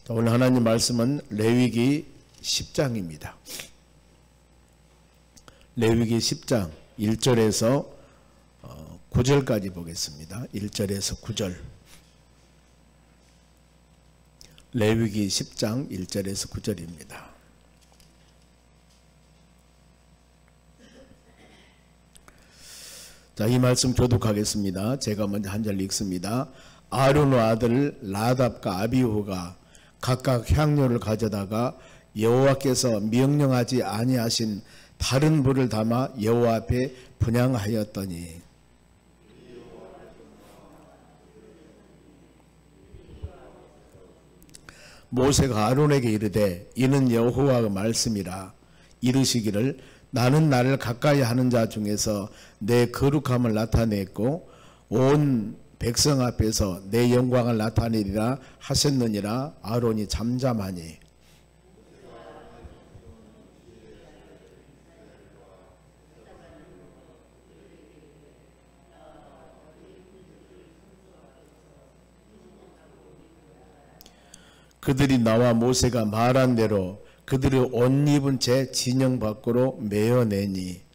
오늘 하나님 말씀은 레위기 10장입니다. 레위기 10장 1절에서 9절까지 보겠습니다. 1절에서 9절. 레위기 10장 1절에서 9절입니다. 자, 이 말씀 교독하겠습니다. 제가 먼저 한 절 읽습니다. 아론의 아들 나답과 아비후가 각각 향료를 가져다가 여호와께서 명령하지 아니하신 다른 불을 담아 여호와 앞에 분향하였더니 모세가 아론에게 이르되 이는 여호와의 말씀이라. 이르시기를 나는 나를 가까이 하는 자 중에서 내 거룩함을 나타냈고 온 백성 앞에서 내 영광을 나타내리라 하셨느니라. 아론이 잠잠하니 그들이 나와 모세가 말한 대로 그들의 옷 입은 채 진영 밖으로 메어내니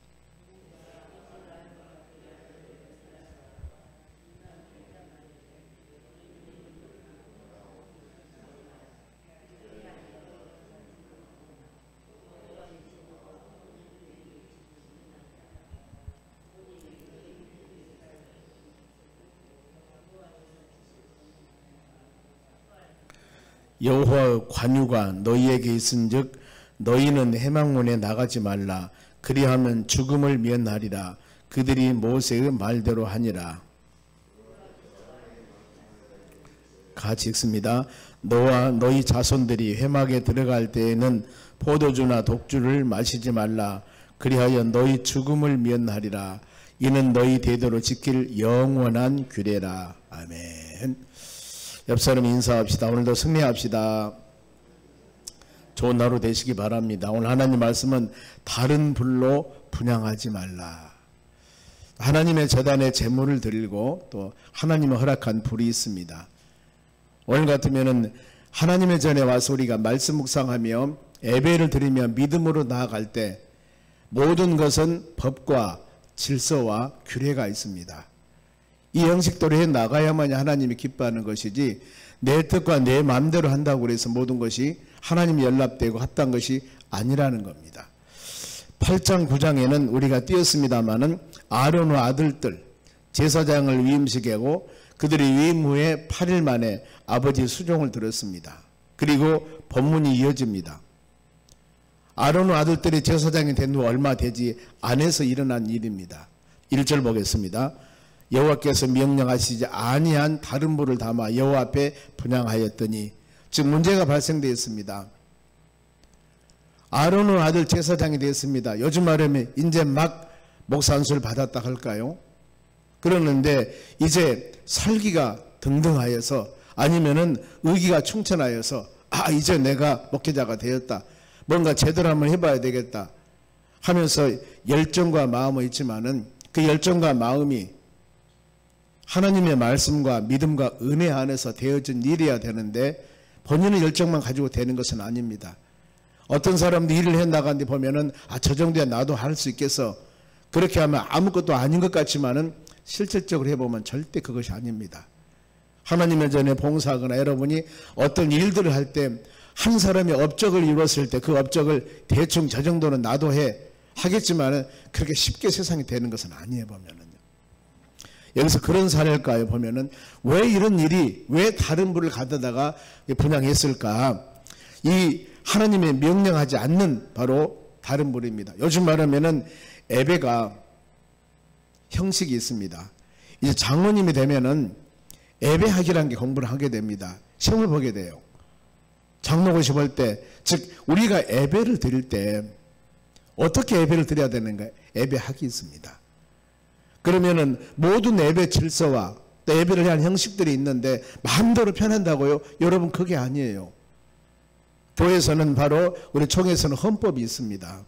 여호와의 관유가 너희에게 있은즉 너희는 해망문에 나가지 말라. 그리하면 죽음을 면하리라. 그들이 모세의 말대로 하니라. 같이 읽습니다. 너와 너희 자손들이 회막에 들어갈 때에는 포도주나 독주를 마시지 말라. 그리하여 너희 죽음을 면하리라. 이는 너희 대대로 지킬 영원한 규례라. 아멘. 옆사람 인사합시다. 오늘도 승리합시다. 좋은 하루 되시기 바랍니다. 오늘 하나님 말씀은 다른 불로 분향하지 말라. 하나님의 제단에 제물을 드리고 또 하나님의 허락한 불이 있습니다. 오늘 같으면은 하나님의 전에 와서 우리가 말씀 묵상하며 예배를 드리며 믿음으로 나아갈 때 모든 것은 법과 질서와 규례가 있습니다. 이 형식대로 해 나가야만 하나님이 기뻐하는 것이지 내 뜻과 내 마음대로 한다고 해서 모든 것이 하나님이 연락되고 합당한 것이 아니라는 겁니다. 8장 9장에는 우리가 띄었습니다마는 아론의 아들들 제사장을 위임시키고 그들이 위임 후에 8일 만에 아버지 수종을 들었습니다. 그리고 본문이 이어집니다. 아론의 아들들이 제사장이 된 후 얼마 되지 않아서 일어난 일입니다. 1절 보겠습니다. 여호와께서 명령하시지 아니한 다른 불을 담아 여호와 앞에 분향하였더니, 즉 문제가 발생되었습니다. 아론의 아들 제사장이 되었습니다. 요즘 말하면 이제 막 목사 안수를 받았다 할까요? 그러는데 이제 살기가 등등하여서 아니면은 의기가 충천하여서 이제 내가 목회자가 되었다, 뭔가 제대로 한번 해봐야 되겠다 하면서 열정과 마음은 있지만은 그 열정과 마음이 하나님의 말씀과 믿음과 은혜 안에서 되어진 일이어야 되는데 본인의 열정만 가지고 되는 것은 아닙니다. 어떤 사람도 일을 해나가는데 보면은 저 정도야 나도 할 수 있겠어, 그렇게 하면 아무것도 아닌 것 같지만은 실질적으로 해보면 절대 그것이 아닙니다. 하나님의 전에 봉사하거나 여러분이 어떤 일들을 할 때 한 사람이 업적을 이뤘을 때 그 업적을 대충 저 정도는 나도 하겠지만은 그렇게 쉽게 세상이 되는 것은 아니에요. 보면은 여기서 그런 사례일까요? 보면은 왜 이런 일이, 왜 다른 불을 가져다가 분향했을까? 이 하나님의 명령하지 않는 바로 다른 불입니다. 요즘 말하면은 예배가 형식이 있습니다. 이제 장로님이 되면은 예배학이라는 게 공부를 하게 됩니다. 시험을 보게 돼요. 장로고시 볼 때, 즉 우리가 예배를 드릴 때 어떻게 예배를 드려야 되는가? 예배학이 있습니다. 그러면은 모든 예배 질서와 또 예배를 위한 형식들이 있는데 마음대로 편한다고요? 여러분, 그게 아니에요. 교회에서는 바로, 우리 총회에서는 헌법이 있습니다.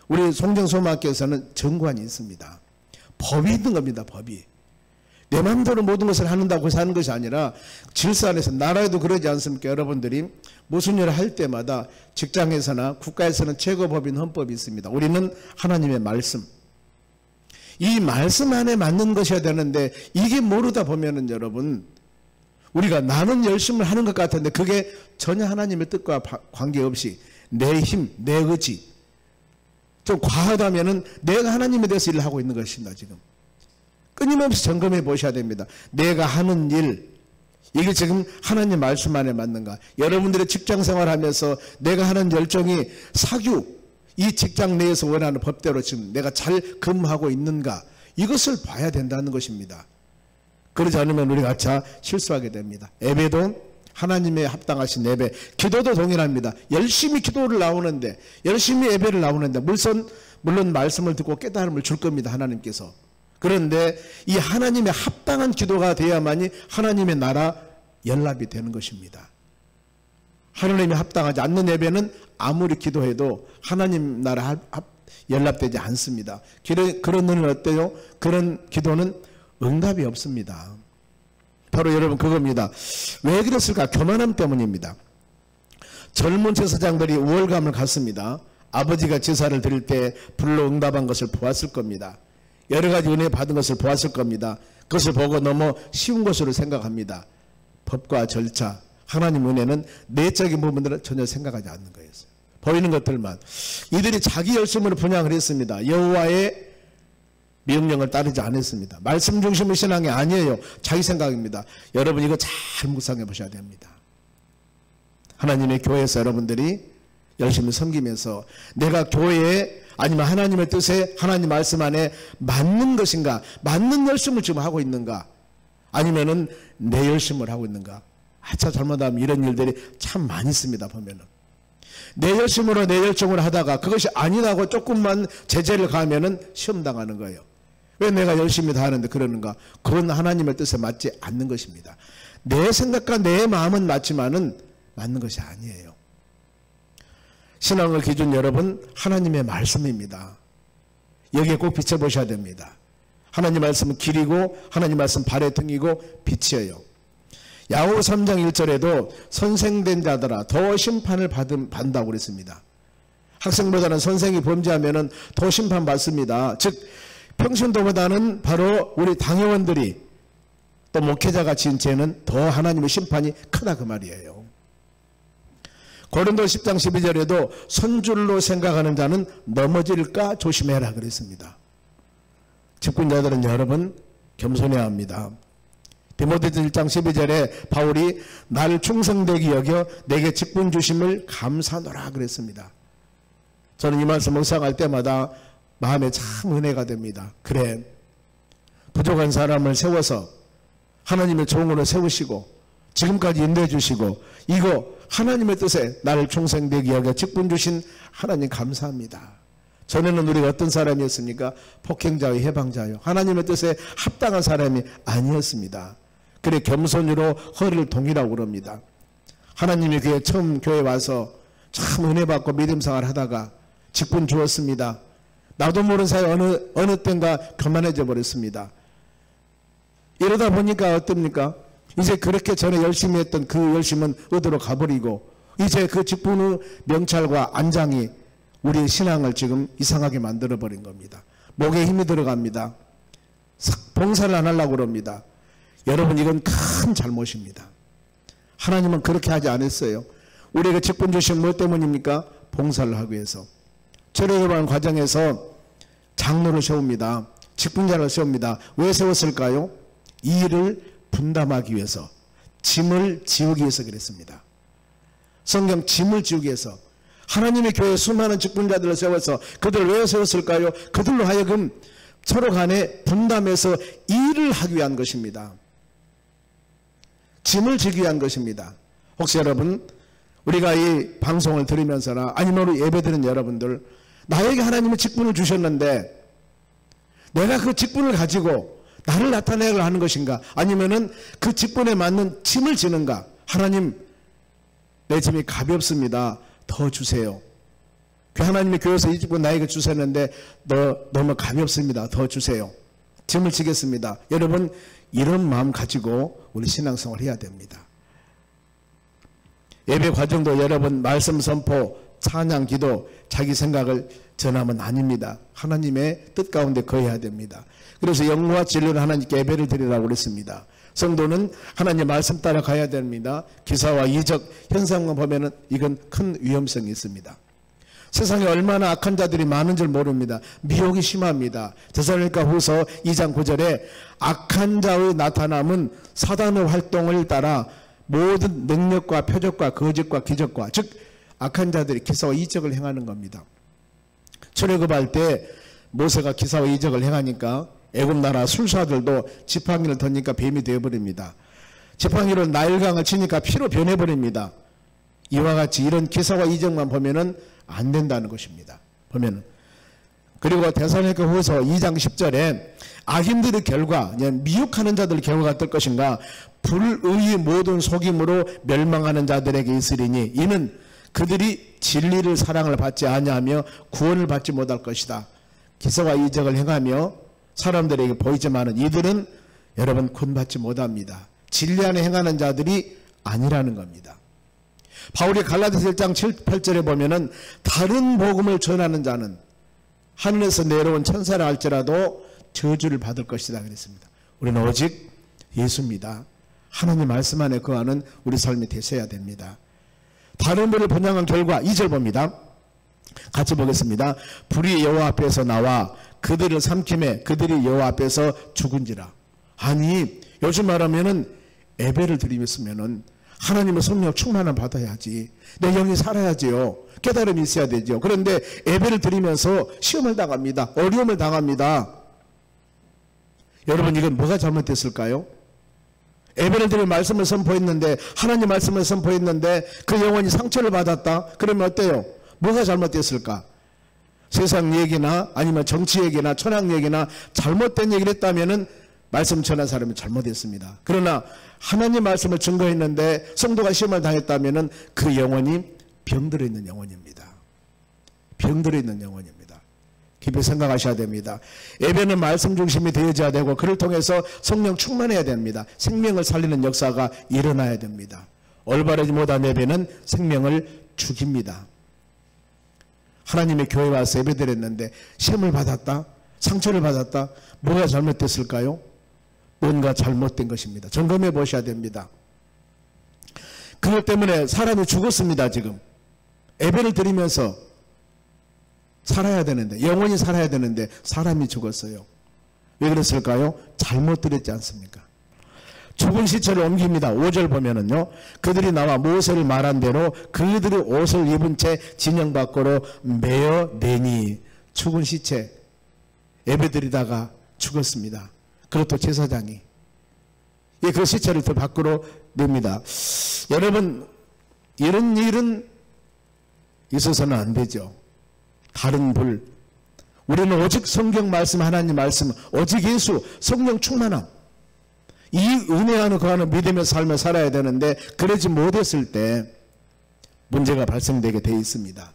우리 송정소마학교에서는 정관이 있습니다. 법이 있는 겁니다. 법이. 내 마음대로 모든 것을 한다고 해서 하는 것이 아니라 질서 안에서, 나라에도 그러지 않습니까? 여러분들이 무슨 일을 할 때마다 직장에서나 국가에서는 최고법인 헌법이 있습니다. 우리는 하나님의 말씀, 이 말씀 안에 맞는 것이어야 되는데 이게 모르다 보면은 여러분, 우리가 나는 열심을 하는 것 같은데 그게 전혀 하나님의 뜻과 관계없이 내 힘, 내 의지, 좀 과하다면은 내가 하나님에 대해서 일을 하고 있는 것입니다. 지금 끊임없이 점검해 보셔야 됩니다. 내가 하는 일, 이게 지금 하나님 말씀 안에 맞는가? 여러분들의 직장 생활하면서 내가 하는 열정이 사규, 이 직장 내에서 원하는 법대로 지금 내가 잘 근무하고 있는가? 이것을 봐야 된다는 것입니다. 그러지 않으면 우리가 자 실수하게 됩니다. 예배도 하나님의 합당하신 예배, 기도도 동일합니다. 열심히 기도를 나오는데, 열심히 예배를 나오는데 물론 말씀을 듣고 깨달음을 줄 겁니다. 하나님께서. 그런데 이 하나님의 합당한 기도가 돼야만이 하나님의 나라 연합이 되는 것입니다. 하나님이 합당하지 않는 예배는 아무리 기도해도 하나님 나라 연합되지 않습니다. 그런 눈은 어때요? 그런 기도는 응답이 없습니다. 바로 여러분 그겁니다. 왜 그랬을까? 교만함 때문입니다. 젊은 제사장들이 우월감을 갖습니다. 아버지가 제사를 드릴 때 불로 응답한 것을 보았을 겁니다. 여러 가지 은혜 받은 것을 보았을 겁니다. 그것을 보고 너무 쉬운 것으로 생각합니다. 법과 절차, 하나님 은혜는 내적인 부분들은 전혀 생각하지 않는 거였어요. 보이는 것들만. 이들이 자기 열심으로 분양을 했습니다. 여호와의 명령을 따르지 않았습니다. 말씀 중심의 신앙이 아니에요. 자기 생각입니다. 여러분 이거 잘 묵상해 보셔야 됩니다. 하나님의 교회에서 여러분들이 열심히 섬기면서 내가 교회에 아니면 하나님의 뜻에 하나님 말씀 안에 맞는 것인가, 맞는 열심을 지금 하고 있는가, 아니면은 내 열심을 하고 있는가. 아차 잘못하면 이런 일들이 참 많이 있습니다. 보면은 내 열심으로 내 열정으로 하다가 그것이 아니라고 조금만 제재를 가하면은 시험 당하는 거예요. 왜 내가 열심히 다 하는데 그러는가? 그건 하나님의 뜻에 맞지 않는 것입니다. 내 생각과 내 마음은 맞지만은 맞는 것이 아니에요. 신앙의 기준 여러분 하나님의 말씀입니다. 여기에 꼭 비춰보셔야 됩니다. 하나님 말씀은 길이고 하나님 말씀 발의 등이고 빛이에요. 야고보 3장 1절에도 선생된 자들아 더 심판을 받는다고 그랬습니다. 학생보다는 선생이 범죄하면 더 심판받습니다. 즉 평신도보다는 바로 우리 당회원들이 또 목회자가 지은 죄는 더 하나님의 심판이 크다 그 말이에요. 고린도 10장 12절에도 손줄로 생각하는 자는 넘어질까 조심해라 그랬습니다. 직분자들은 여러분 겸손해야 합니다. 디모데전서 1장 12절에 바울이 나를 충성되게 여겨 내게 직분 주심을 감사하노라 그랬습니다. 저는 이 말씀 묵상할 때마다 마음에 참 은혜가 됩니다. 그래, 부족한 사람을 세워서 하나님의 종으로 세우시고 지금까지 인도해 주시고 이거 하나님의 뜻에 나를 충성되게 여겨 직분 주신 하나님 감사합니다. 전에는 우리가 어떤 사람이었습니까? 폭행자요, 해방자요. 하나님의 뜻에 합당한 사람이 아니었습니다. 그래 겸손으로 허리를 동이라고 그럽니다. 하나님의 교회 처음 교회 와서 참 은혜 받고 믿음 생활 하다가 직분 주었습니다. 나도 모르는 사이 어느 때인가 교만해져 버렸습니다. 이러다 보니까 어떻습니까? 이제 그렇게 전에 열심히 했던 그 열심은 어디로 가버리고 이제 그 직분의 명찰과 안장이 우리의 신앙을 지금 이상하게 만들어버린 겁니다. 목에 힘이 들어갑니다. 봉사를 안 하려고 그럽니다. 여러분 이건 큰 잘못입니다. 하나님은 그렇게 하지 않았어요. 우리에게 직분 주신 뭐 때문입니까? 봉사를 하기 위해서. 철회교반 과정에서 장로를 세웁니다. 직분자를 세웁니다. 왜 세웠을까요? 이 일을 분담하기 위해서, 짐을 지우기 위해서 그랬습니다. 성경 짐을 지우기 위해서 하나님의 교회에 수많은 직분자들을 세워서 그들을 왜 세웠을까요? 그들로 하여금 서로 간에 분담해서 일을 하기 위한 것입니다. 짐을 지기 위한 것입니다. 혹시 여러분 우리가 이 방송을 들으면서나 아니면 우리 예배드리는 여러분들 나에게 하나님은 직분을 주셨는데 내가 그 직분을 가지고 나를 나타내려 하는 것인가 아니면은 그 직분에 맞는 짐을 지는가? 하나님 내 짐이 가볍습니다. 더 주세요. 하나님의 교회에서 이 직분 나에게 주셨는데 너무 가볍습니다. 더 주세요. 짐을 지겠습니다. 여러분 이런 마음 가지고 우리 신앙생활 해야 됩니다. 예배 과정도 여러분 말씀 선포, 찬양, 기도, 자기 생각을 전하면 아닙니다. 하나님의 뜻 가운데 거해야 됩니다. 그래서 영과 진리로 하나님께 예배를 드리라고 그랬습니다. 성도는 하나님 말씀 따라 가야 됩니다. 기사와 이적, 현상만 보면은 이건 큰 위험성이 있습니다. 세상에 얼마나 악한 자들이 많은 줄 모릅니다. 미혹이 심합니다. 데살로니가 후서 2장 9절에 악한 자의 나타남은 사단의 활동을 따라 모든 능력과 표적과 거짓과 기적과, 즉 악한 자들이 기사와 이적을 행하는 겁니다. 출애굽할 때 모세가 기사와 이적을 행하니까 애굽 나라 술사들도 지팡이를 던지니까 뱀이 되어버립니다. 지팡이로 나일강을 치니까 피로 변해버립니다. 이와 같이 이런 기사와 이적만 보면은 안 된다는 것입니다. 보면은. 그리고 데살로니가 후서 2장 10절에 악인들의 결과, 미혹하는 자들의 결과가 어떨 것인가? 불의의 모든 속임으로 멸망하는 자들에게 있으리니 이는 그들이 진리를 사랑을 받지 아니하며 구원을 받지 못할 것이다. 기사와 이적을 행하며 사람들에게 보이지만은 이들은 여러분 구원받지 못합니다. 진리 안에 행하는 자들이 아니라는 겁니다. 바울이 갈라디아서 1장 7, 8절에 보면은 다른 복음을 전하는 자는 하늘에서 내려온 천사라 할지라도 저주를 받을 것이다 그랬습니다. 우리는 오직 예수입니다. 하나님 말씀 안에 거하는 우리 삶이 되셔야 됩니다. 다른 분을 번영한 결과 2절 봅니다. 같이 보겠습니다. 불이 여호와 앞에서 나와 그들을 삼킴에 그들이 여호와 앞에서 죽은지라. 아니 요즘 말하면은 예배를 드리면은 하나님의 성령 충만함 받아야지. 내 영이 살아야지요. 깨달음이 있어야 되죠. 그런데 예배를 드리면서 시험을 당합니다. 어려움을 당합니다. 여러분 이건 뭐가 잘못됐을까요? 예배를 드리며 말씀을 선포했는데 하나님 말씀을 선포했는데 그 영혼이 상처를 받았다? 그러면 어때요? 뭐가 잘못됐을까? 세상 얘기나 아니면 정치 얘기나 천황 얘기나 잘못된 얘기를 했다면은 말씀 전한 사람이 잘못했습니다. 그러나 하나님 말씀을 증거했는데 성도가 시험을 당했다면은 그 영혼이 병들어 있는 영혼입니다. 병들어 있는 영혼입니다. 깊이 생각하셔야 됩니다. 예배는 말씀 중심이 되어져야 되고 그를 통해서 성령 충만해야 됩니다. 생명을 살리는 역사가 일어나야 됩니다. 올바르지 못한 예배는 생명을 죽입니다. 하나님의 교회에 와서 예배 드렸는데 시험을 받았다? 상처를 받았다? 뭐가 잘못됐을까요? 뭔가 잘못된 것입니다. 점검해 보셔야 됩니다. 그것 때문에 사람이 죽었습니다. 지금 예배를 드리면서 살아야 되는데, 영원히 살아야 되는데 사람이 죽었어요. 왜 그랬을까요? 잘못 드렸지 않습니까? 죽은 시체를 옮깁니다. 5절 보면은요, 그들이 나와 모세를 말한 대로 그들의 옷을 입은 채 진영 밖으로 메어 내니. 죽은 시체 예배드리다가 죽었습니다. 그것도 제사장이 그 시체를 더 밖으로 냅니다. 여러분 이런 일은 있어서는 안 되죠. 다른 불, 우리는 오직 성경 말씀, 하나님 말씀, 오직 예수, 성령 충만함, 이 은혜 안에 거하는 믿음의 삶을 살아야 되는데 그러지 못했을 때 문제가 발생되게 되어 있습니다.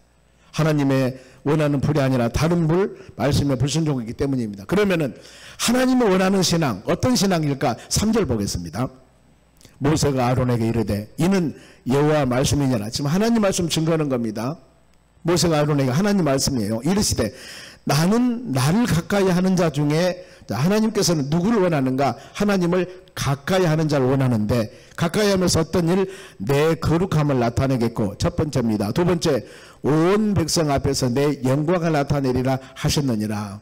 하나님의 원하는 불이 아니라 다른 불, 말씀에 불순종이기 때문입니다. 그러면은 하나님이 원하는 신앙, 어떤 신앙일까? 3절 보겠습니다. 모세가 아론에게 이르되 이는 여호와 말씀이니라. 지금 하나님 말씀 증거하는 겁니다. 모세가 아론에게 하나님 말씀이에요. 이르시되 나는 나를 가까이 하는 자 중에, 하나님께서는 누구를 원하는가? 하나님을 가까이 하는 자를 원하는데, 가까이 하면서 어떤 일? 내 거룩함을 나타내겠고, 첫 번째입니다. 두 번째, 온 백성 앞에서 내 영광을 나타내리라 하셨느니라.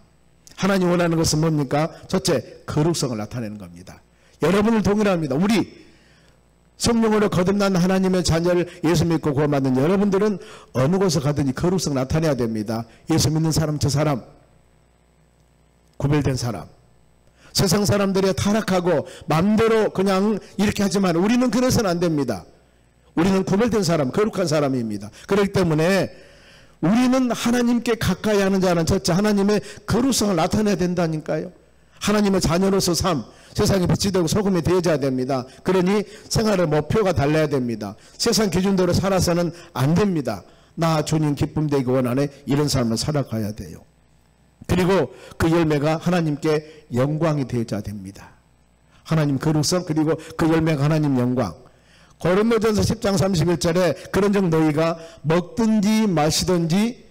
하나님 원하는 것은 뭡니까? 첫째, 거룩성을 나타내는 겁니다. 여러분을 동일합니다. 우리 성령으로 거듭난 하나님의 자녀를 예수 믿고 구원받는 여러분들은 어느 곳에 가든지 거룩성 나타내야 됩니다. 예수 믿는 사람, 저 사람, 구별된 사람. 세상 사람들이 타락하고 마음대로 그냥 이렇게 하지만 우리는 그래서는 안 됩니다. 우리는 구별된 사람, 거룩한 사람입니다. 그렇기 때문에 우리는 하나님께 가까이 하는 자는 첫째 하나님의 거룩성을 나타내야 된다니까요. 하나님의 자녀로서 삶, 세상에 빛이 되고 소금이 되어져야 됩니다. 그러니 생활의 목표가 달라야 됩니다. 세상 기준대로 살아서는 안 됩니다. 나 주님 기쁨 되기 원하네, 이런 삶을 살아가야 돼요. 그리고 그 열매가 하나님께 영광이 되어져야 됩니다. 하나님 거룩성, 그리고 그 열매가 하나님 영광. 고린도전서 10장 31절에 그런즉 너희가 먹든지 마시든지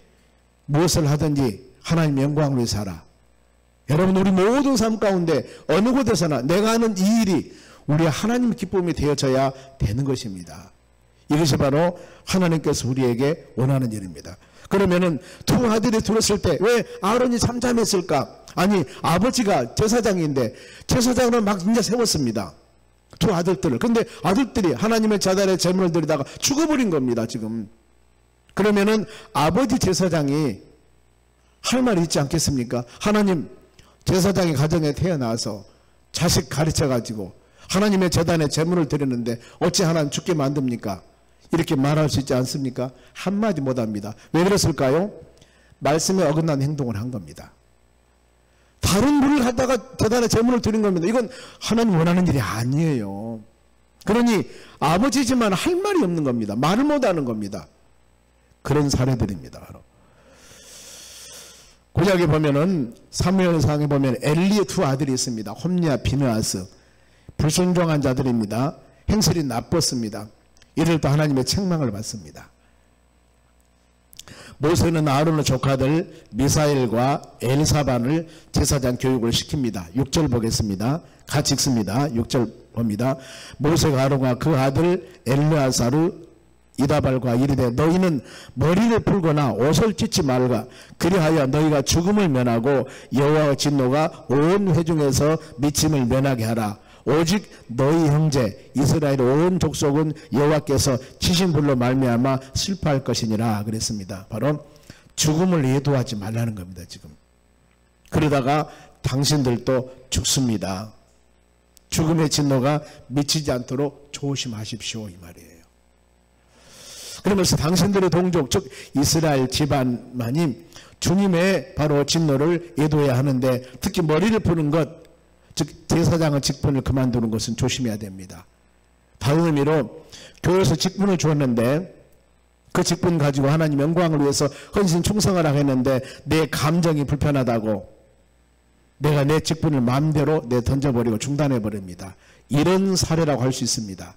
무엇을 하든지 하나님 영광을 위해 살아. 여러분, 우리 모든 삶 가운데 어느 곳에서나 내가 하는 이 일이 우리 하나님 기쁨이 되어져야 되는 것입니다. 이것이 바로 하나님께서 우리에게 원하는 일입니다. 그러면은 두 아들이 들었을 때 왜 아론이 잠잠했을까? 아니, 아버지가 제사장인데 제사장을 막 이제 세웠습니다. 두 아들들을. 근데 아들들이 하나님의 제단에 제물을 드리다가 죽어버린 겁니다, 지금. 그러면은 아버지 제사장이 할 말이 있지 않겠습니까? 하나님, 제사장이 가정에 태어나서 자식 가르쳐가지고 하나님의 제단에 제물을 드리는데 어찌 하나님 죽게 만듭니까? 이렇게 말할 수 있지 않습니까? 한마디 못합니다. 왜 그랬을까요? 말씀에 어긋난 행동을 한 겁니다. 다른 물을 갖다가 제단에 제물을 드린 겁니다. 이건 하나님 원하는 일이 아니에요. 그러니 아버지지만 할 말이 없는 겁니다. 말을 못하는 겁니다. 그런 사례들입니다. 바로 구약에 보면은 사무엘상에 보면 엘리의 두 아들이 있습니다. 홈리와 비느하스. 불순종한 자들입니다. 행실이 나빴습니다. 이들도 하나님의 책망을 받습니다. 모세는 아론의 조카들 미사엘과 엘사반을 제사장 교육을 시킵니다. 6절 보겠습니다. 같이 읽습니다. 6절 봅니다. 모세가 아론과 그 아들 엘르아사르 이다발과 이르되 너희는 머리를 풀거나 옷을 찢지 말라. 그리하여 너희가 죽음을 면하고 여호와의 진노가 온 회중에서 미침을 면하게 하라. 오직 너희 형제 이스라엘 온 족속은 여호와께서 치신 불로 말미암아 슬퍼할 것이니라 그랬습니다. 바로 죽음을 예도하지 말라는 겁니다. 지금 그러다가 당신들도 죽습니다. 죽음의 진노가 미치지 않도록 조심하십시오, 이 말이에요. 그러면서 당신들의 동족 즉 이스라엘 집안만이 주님의 바로 진노를 예도해야 하는데 특히 머리를 푸는 것, 즉 제사장의 직분을 그만두는 것은 조심해야 됩니다. 다른 의미로 교회에서 직분을 주었는데 그 직분 가지고 하나님 영광을 위해서 헌신 충성을 하고 했는데 내 감정이 불편하다고 내가 내 직분을 마음대로 던져버리고 중단해버립니다. 이런 사례라고 할 수 있습니다.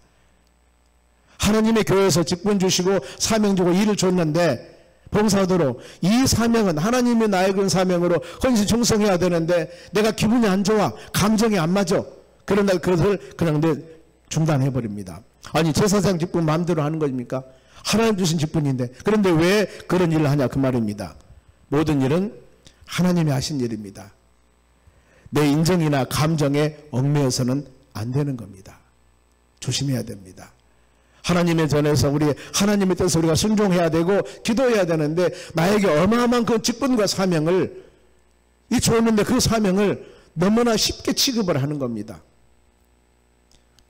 하나님의 교회에서 직분 주시고 사명 주고 일을 줬는데 봉사도록 이 사명은 하나님이 나에게 준 사명으로 헌신 충성해야 되는데 내가 기분이 안 좋아, 감정이 안 맞아, 그러나 그것을 그냥 중단해버립니다. 아니, 제사장 직분 마음대로 하는 겁니까? 하나님 주신 직분인데. 그런데 왜 그런 일을 하냐 그 말입니다. 모든 일은 하나님이 하신 일입니다. 내 인정이나 감정에 얽매여서는 안 되는 겁니다. 조심해야 됩니다. 하나님의 전에서 우리 하나님의 뜻을 우리가 순종해야 되고 기도해야 되는데 나에게 어마어마한 그 직분과 사명을 줬는데 그 사명을 너무나 쉽게 취급을 하는 겁니다.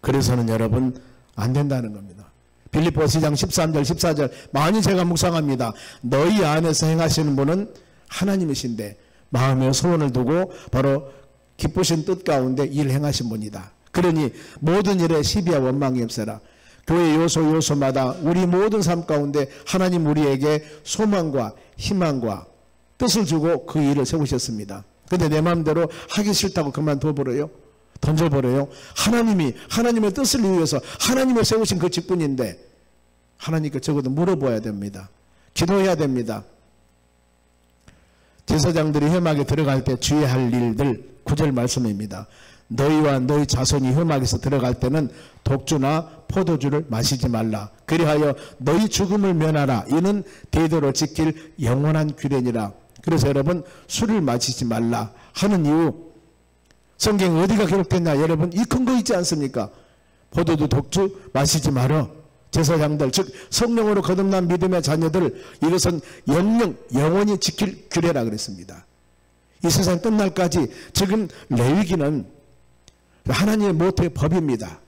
그래서는 여러분 안 된다는 겁니다. 빌립보서 2장 13절 14절 많이 제가 묵상합니다. 너희 안에서 행하시는 분은 하나님이신데 마음에 소원을 두고 바로 기쁘신 뜻 가운데 일 행하신 분이다. 그러니 모든 일에 시비와 원망이 없어라. 교회 요소마다 우리 모든 삶 가운데 하나님 우리에게 소망과 희망과 뜻을 주고 그 일을 세우셨습니다. 근데 내 마음대로 하기 싫다고 그만둬버려요? 던져버려요? 하나님의 뜻을 위해서 하나님을 세우신 그 직분인데 하나님께 적어도 물어봐야 됩니다. 기도해야 됩니다. 제사장들이 회막에 들어갈 때 주의할 일들 9절 말씀입니다. 너희와 너희 자손이 회막에서 들어갈 때는 독주나 포도주를 마시지 말라. 그리하여 너희 죽음을 면하라. 이는 대대로 지킬 영원한 규례니라. 그래서 여러분 술을 마시지 말라 하는 이유 성경 어디가 기록됐냐? 여러분 이 큰 거 있지 않습니까? 포도주 독주 마시지 말어. 제사장들 즉 성령으로 거듭난 믿음의 자녀들 이것은 영원히 지킬 규례라 그랬습니다. 이 세상 끝날까지 지금 레위기는 하나님의 모태의 법입니다.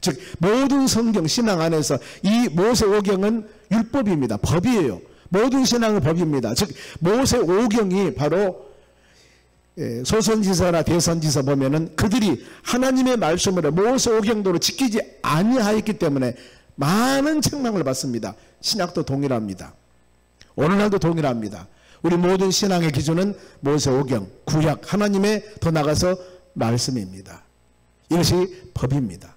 즉 모든 성경 신앙 안에서 이 모세오경은 율법입니다. 법이에요. 모든 신앙은 법입니다. 즉 모세오경이 바로 소선지서나 대선지서 보면은 그들이 하나님의 말씀으로 모세오경도로 지키지 아니하였기 때문에 많은 책망을 받습니다. 신약도 동일합니다. 오늘날도 동일합니다. 우리 모든 신앙의 기준은 모세오경, 구약, 하나님의 더 나가서 말씀입니다. 이것이 법입니다.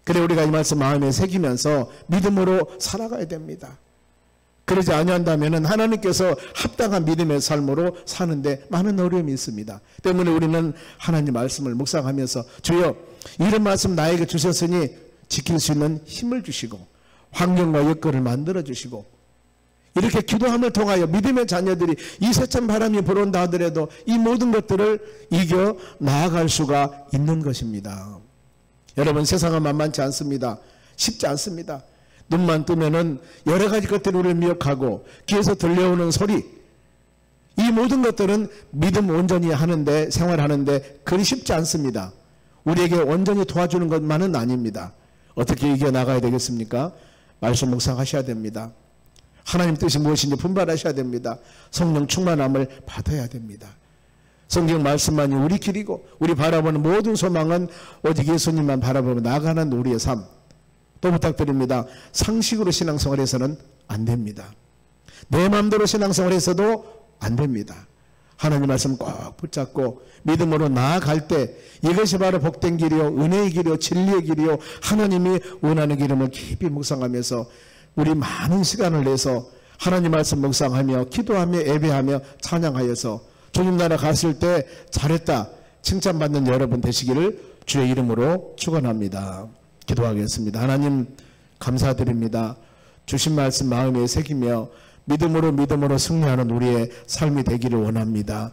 그래 우리가 이 말씀 마음에 새기면서 믿음으로 살아가야 됩니다. 그러지 아니한다면 하나님께서 합당한 믿음의 삶으로 사는데 많은 어려움이 있습니다. 때문에 우리는 하나님 말씀을 묵상하면서 주여 이런 말씀 나에게 주셨으니 지킬 수 있는 힘을 주시고 환경과 여건을 만들어 주시고 이렇게 기도함을 통하여 믿음의 자녀들이 이 세찬 바람이 불어온다 하더라도 이 모든 것들을 이겨 나아갈 수가 있는 것입니다. 여러분 세상은 만만치 않습니다. 쉽지 않습니다. 눈만 뜨면은 여러 가지 것들이 우리를 미혹하고 귀에서 들려오는 소리 이 모든 것들은 믿음 온전히 하는데 생활하는데 그리 쉽지 않습니다. 우리에게 온전히 도와주는 것만은 아닙니다. 어떻게 이겨나가야 되겠습니까? 말씀 묵상하셔야 됩니다. 하나님 뜻이 무엇인지 분별하셔야 됩니다. 성령 충만함을 받아야 됩니다. 성경 말씀만이 우리 길이고 우리 바라보는 모든 소망은 오직 예수님만 바라보며 나아가는 우리의 삶. 또 부탁드립니다. 상식으로 신앙생활해서는 안 됩니다. 내 마음대로 신앙생활해서도 안 됩니다. 하나님 말씀 꼭 붙잡고 믿음으로 나아갈 때 이것이 바로 복된 길이요 은혜의 길이요 진리의 길이요 하나님이 원하는 길임을 깊이 묵상하면서 우리 많은 시간을 내서 하나님 말씀 묵상하며 기도하며 예배하며 찬양하여서 주님 나라 갔을 때 잘했다 칭찬받는 여러분 되시기를 주의 이름으로 축원합니다. 기도하겠습니다. 하나님 감사드립니다. 주신 말씀 마음에 새기며 믿음으로 승리하는 우리의 삶이 되기를 원합니다.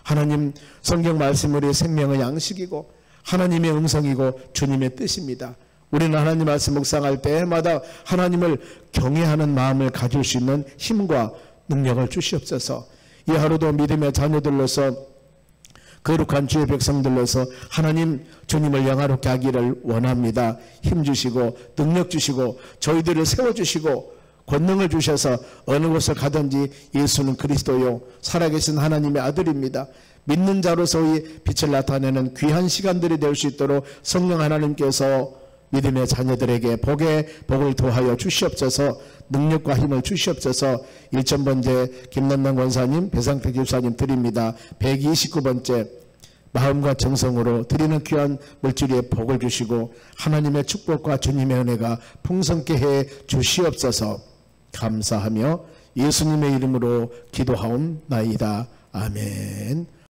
하나님 성경 말씀 우리의 생명의 양식이고 하나님의 음성이고 주님의 뜻입니다. 우리는 하나님 말씀 묵상할 때마다 하나님을 경외하는 마음을 가질 수 있는 힘과 능력을 주시옵소서. 이 하루도 믿음의 자녀들로서 거룩한 주의 백성들로서 하나님 주님을 영화롭게 하기를 원합니다. 힘 주시고 능력 주시고 저희들을 세워주시고 권능을 주셔서 어느 곳을 가든지 예수는 그리스도요 살아계신 하나님의 아들입니다. 믿는 자로서의 빛을 나타내는 귀한 시간들이 될 수 있도록 성령 하나님께서 믿음의 자녀들에게 복을 더하여 주시옵소서. 능력과 힘을 주시옵소서. 1,000번째 김남남 권사님 배상태 집사님 드립니다. 129번째 마음과 정성으로 드리는 귀한 물질의 복을 주시고 하나님의 축복과 주님의 은혜가 풍성케 해 주시옵소서. 감사하며 예수님의 이름으로 기도하옵나이다. 아멘.